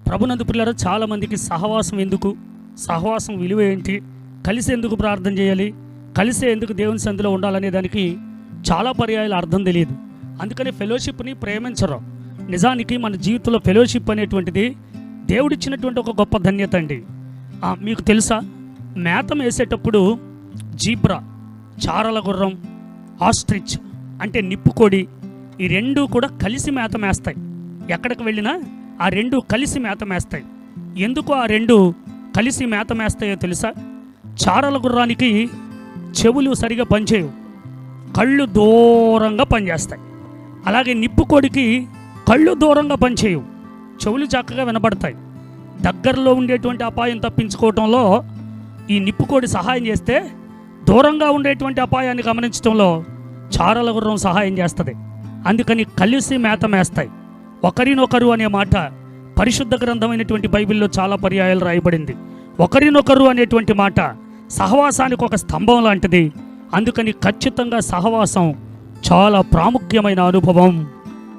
ప్రభునందు పిల్లలు చాలామందికి సహవాసం ఎందుకు, సహవాసం విలువ ఏంటి, కలిసి ఎందుకు ప్రార్థన చేయాలి, కలిసి ఎందుకు దేవుని సన్నిధిలో ఉండాలనే దానికి చాలా పర్యాయాలు అర్థం తెలియదు. అందుకని ఫెలోషిప్ని ప్రేమించరు. నిజానికి మన జీవితంలో ఫెలోషిప్ అనేటువంటిది దేవుడిచ్చినటువంటి ఒక గొప్ప ధన్యత అండి. మీకు తెలుసా, మేతం వేసేటప్పుడు జీబ్రా, చారల గుర్రం, ఆస్ట్రిచ్ అంటే నిప్పుకోడి, ఈ రెండు కూడా కలిసి మేతం వేస్తాయి. ఎక్కడికి వెళ్ళినా ఆ రెండు కలిసి మేతం వేస్తాయి. ఎందుకు ఆ రెండు కలిసి మేతం వేస్తాయో తెలుసా? చారల గుర్రానికి చెవులు సరిగా పనిచేయవు, కళ్ళు దూరంగా పనిచేస్తాయి. అలాగే నిప్పుకోడికి కళ్ళు దూరంగా పనిచేయవు, చెవులు చక్కగా వినబడతాయి. దగ్గరలో ఉండేటువంటి అపాయం తప్పించుకోవటంలో ఈ నిప్పుకోడి సహాయం చేస్తే, దూరంగా ఉండేటువంటి అపాయాన్ని గమనించడంలో చారల గుర్రం సహాయం చేస్తుంది. అందుకని కలిసి మేతం వేస్తాయి. ఒకరినొకరు అనే మాట పరిశుద్ధ గ్రంథమైనటువంటి బైబిల్లో చాలా పర్యాయాలు రాయబడింది. ఒకరినొకరు అనేటువంటి మాట సహవాసానికి ఒక స్తంభం లాంటిది. అందుకని ఖచ్చితంగా సహవాసం చాలా ప్రాముఖ్యమైన అనుభవం.